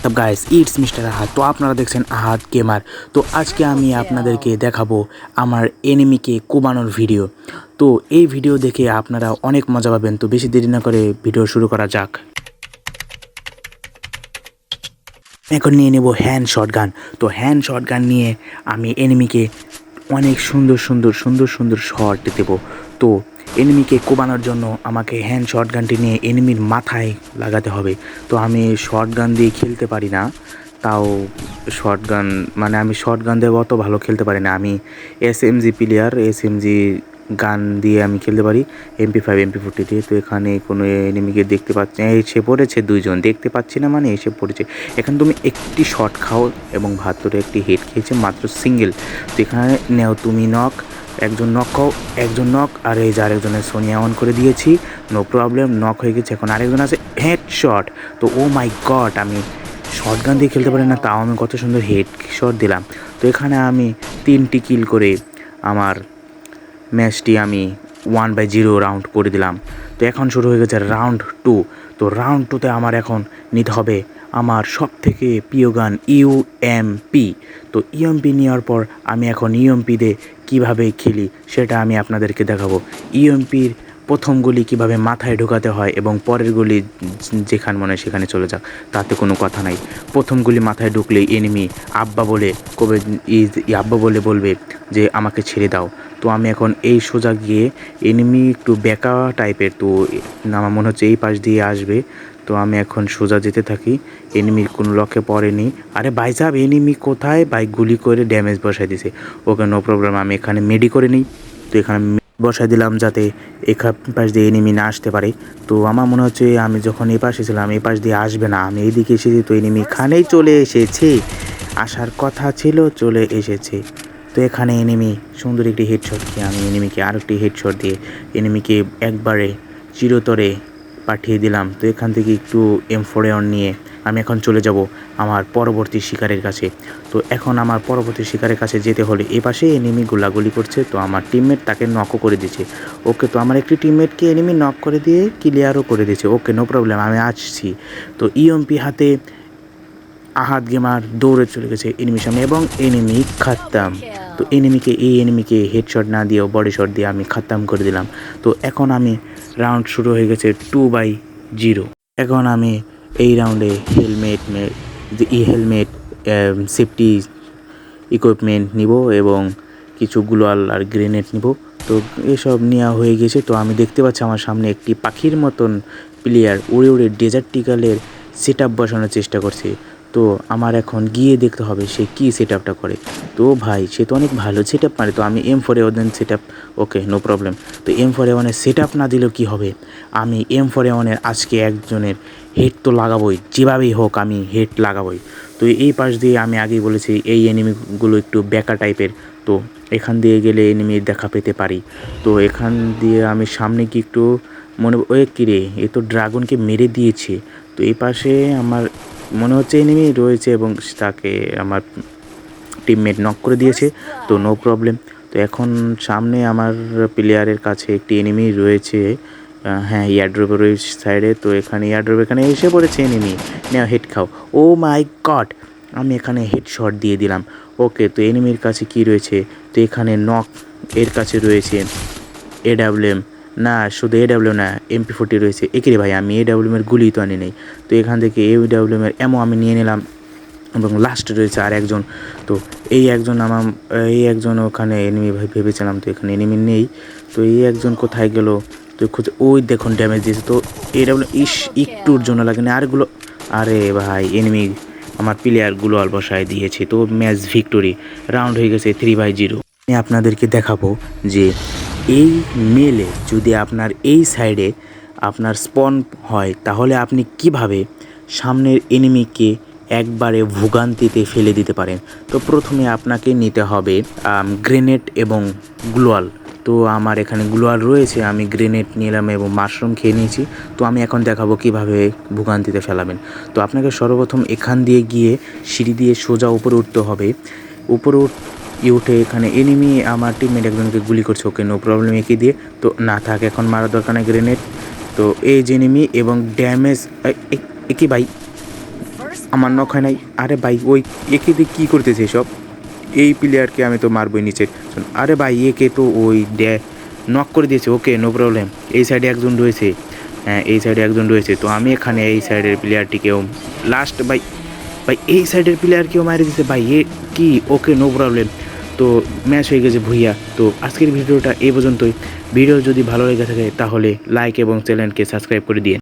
তব guys it's mister আহাদ। তো আপনারা দেখছেন আহাদ গেমার। তো আজকে আমি আপনাদেরকে দেখাবো আমার এনিমিকে কোবানোর ভিডিও। তো এই ভিডিও দেখে আপনারা অনেক মজা পাবেন। তো বেশি দেরি না করে ভিডিও শুরু করা যাক। এখন নিয়ে নেব হ্যান্ড শটগান। তো হ্যান্ড শটগান নিয়ে আমি এনিমিকে অনেক সুন্দর সুন্দর সুন্দর সুন্দর শট দেব। তো এনিমিকে কোবানোর জন্য আমাকে হ্যান্ড শটগানটি নিয়ে এনিমির মাথায় লাগাতে হবে। তো আমি শটগান দিয়ে খেলতে পারি না, তাও শটগান মানে আমি শটগান দিয়ে অত ভালো খেলতে পারি না। আমি এসএমজি প্লেয়ার, এসএমজি গান দিয়ে আমি খেলতে পারি, MP5 MP40 দিয়ে। তো এখানে কোনো এনিমিকে দেখতে পাচ্ছি না, এসে পড়েছে দুইজন, দেখতে পাচ্ছি না মানে এসে পড়েছে। এখানে তুমি একটি শট খাও এবং ভাতরে একটি হেড খেয়েছে মাত্র সিঙ্গেল। তো এখানে নেও তুমি নক, একজন নক খাও, একজন নক, আর এই যে আরেকজনের সোনিয়া অন করে দিয়েছি, নো প্রবলেম, নক হয়ে গেছে। এখন আরেকজন আছে হেড শট। তো ও মাই গড, আমি শটগান দিয়ে খেলতে পারি না, তাও আমি কত সুন্দর হেড শট দিলাম। তো এখানে আমি 3টি কিল করে আমার ম্যাচটি আমি 1/0 রাউন্ড করে দিলাম। তো এখন শুরু হয়ে গেছে রাউন্ড 2। তো রাউন্ড 2তে আমার এখন নিতে হবে আমার সব থেকে প্রিয় গান ইউএমপি। তো ইউএমপি নেওয়ার পর আমি এখন ইউএমপি দিয়ে কীভাবে খেলি সেটা আমি আপনাদেরকে দেখাবো। ইউএমপির প্রথম গুলি কীভাবে মাথায় ঢোকাতে হয় এবং পরের গুলি যেখানে মনে হয় সেখানে চলে যাক, তাতে কোনো কথা নাই। প্রথম গুলি মাথায় ঢুকলেই এনিমি আব্বা বলে কবে আব্বা বলে বলবে যে আমাকে ছেড়ে দাও। তো আমি এখন এই সোজা গিয়ে, এনিমি একটু বেঁকা টাইপের, তো আমার মনে হচ্ছে এই পাশ দিয়ে আসবে। তো আমি এখন সোজা যেতে থাকি, এনিমির কোনো লক্ষ্যে পড়েনি। আরে ভাই সাহেব, এনিমি কোথায়? বাইক গুলি করে ড্যামেজ বসাই দিছে। ওকে, নো প্রবলেম, আমি এখানে মেডি করে নিই। তো এখানে বসাই দিলাম যাতে এখান পাশ দিয়ে এনিমি না আসতে পারে। তো আমার মনে হচ্ছে আমি যখন এই পাশে ছিলাম এই পাশ দিয়ে আসবে না, আমি এইদিকে এসেছি, তো এনিমি এখানেই চলে এসেছে। আসার কথা ছিল, চলে এসেছে। তো এখানে এনিমি সুন্দর একটি হেডশট দিয়ে আমি এনিমিকে আরেকটি হেডশট দিয়ে এনিমিকে একবারে চিরতরে পাঠিয়ে দিলাম। তো এখান থেকে একটু M4A1 নিয়ে আমি এখন চলে যাব আমার পরবর্তী শিকারের কাছে। তো এখন আমার পরবর্তী শিকারের কাছে যেতে হলে এ পাশে এনিমি গোলাগুলি করছে, তো আমার টিমমেট তাকে নকও করে দিচ্ছে। ওকে, তো আমার একটি টিমমেটকে এনিমি নক করে দিয়ে ক্লিয়ারও করে দিয়েছে। ওকে, নো প্রবলেম, আমি আসছি। তো ইএমপি হাতে আহাদ গেমার দৌড়ে চলে গেছে এনিমির সামনে এবং এনিমি খাত্তাম। তো এনিমিকে হেডশট না দিয়েও বডি শট দিয়ে আমি খাত্তাম করে দিলাম। তো এখন আমি রাউন্ড শুরু হয়ে গেছে 2/0। এখন আমি এই রাউন্ডে হেলমেট সেফটি ইকুইপমেন্ট নিব এবং কিছু গ্লোয়াল আর গ্রেনেড নিব। তো এসব নেওয়া হয়ে গেছে। তো আমি দেখতে পাচ্ছি আমার সামনে একটি পাখির মতন প্লেয়ার উড়ে উড়ে ডেজার্টিক্যালের সেট আপ বসানোর চেষ্টা করছে। তো আমার এখন গিয়ে দেখতে হবে সে কী সেট আপটা করে। তো ভাই, সে তো অনেক ভালো সেট আপ মারে। তো আমি M4A1 সেট আপ, ওকে, নো প্রবলেম। তো M4A1 সেট আপ না দিলেও কী হবে, আমি M4A1 আজকে একজনের হেড তো লাগাবোই, যেভাবেই হোক আমি হেড লাগাবোই। তো এই পাশ দিয়ে আমি আগেই বলেছি এই এনিমিগুলো একটু বেকা টাইপের। তো এখান দিয়ে গেলে এনিমির দেখা পেতে পারি। তো এখান দিয়ে আমি সামনে কি একটু ওই কিরে, এ তো ড্রাগনকে মেরে দিয়েছে। তো এই পাশে আমার মনে হচ্ছে এনিমি রয়েছে এবং তাকে আমার টিমমেট নক করে দিয়েছে। তো নো প্রবলেম। তো এখন সামনে আমার প্লেয়ারের কাছে একটি এনিমি রয়েছে, হ্যাঁ, ইয়ারড্রপের ওই সাইডে। তো এখানে এখানে এসে পড়েছে এনিমি, নেও হেড খাও। ও মাই গড, আমি এখানে হেড শট দিয়ে দিলাম। ওকে, তো এনিমির কাছে কি রয়েছে? তো এখানে নক এর কাছে রয়েছে AWM, না শুধু AWM না, MP40 রয়েছে। একে ভাই, আমি AWM গুলি তো আনি নেই। তো এখান থেকে AWM এমও আমি নিয়ে নিলাম এবং লাস্টে রয়েছে আর একজন। তো এই একজন ওখানে এনিমি ভেবেছিলাম, তো এখানে এনিমি নেই। তো এই একজন কোথায় গেল? তো খুঁজে, ওই দেখুন ড্যামেজ দিয়েছে। তো একটুর জন্য লাগেনি আরগুলো। আরে ভাই, এনিমি আমার প্লেয়ারগুলো বসায় দিয়েছে। তো ম্যাচ ভিক্টোরি, রাউন্ড হয়ে গেছে 3/0। আমি আপনাদেরকে দেখাবো যে এই মেলে যদি আপনার এই সাইডে আপনার স্পন হয় তাহলে আপনি কিভাবে সামনের এনিমিকে একবারে ভোগান্তিতে ফেলে দিতে পারেন। তো প্রথমে আপনাকে নিতে হবে গ্রেনেড এবং গ্লোয়াল। তো আমার এখানে গ্লোয়াল রয়েছে, আমি গ্রেনেড নিলাম এবং মাশরুম খেয়ে নিয়েছি। তো আমি এখন দেখাবো কিভাবে ভোগান্তিতে ফেলাবেন। তো আপনাকে সর্বপ্রথম এখান দিয়ে গিয়ে সিঁড়ি দিয়ে সোজা উপরে উঠতে হবে। উপরে উঠে এখানে এনিমি আমার টিমমেট একজনকে গুলি করছে। ওকে, নো প্রবলেম, এঁকে দিয়ে। তো না থাক, এখন মারার দরকার নেই গ্রেনেড। তো এই যে এনিমি এবং ড্যামেজ, একই ভাই, আমার নখ হয় নাই। আরে ভাই ওই একে দিয়ে কী করতেছে সব? এই প্লেয়ারকে আমি তো মারবই নিচে। আরে ভাই একে তো ওই নক করে দিয়েছে। Okay no problem. এই সাইডে একজন রয়েছে। হ্যাঁ এই সাইডে একজন রয়েছে। তো আমি এখানে এই সাইডের প্লেয়ারটিকেও লাস্ট ভাই ভাই এই সাইডের প্লেয়ারকেও মারি দিছে ভাই। এ কি? Okay no problem. তো ম্যাচ হয়ে গেছে ভুইয়া। তো আজকের ভিডিওটা এই পর্যন্তই। ভিডিও যদি ভালো লেগে থাকে তাহলে লাইক এবং চ্যানেলকে সাবস্ক্রাইব করে দিয়ে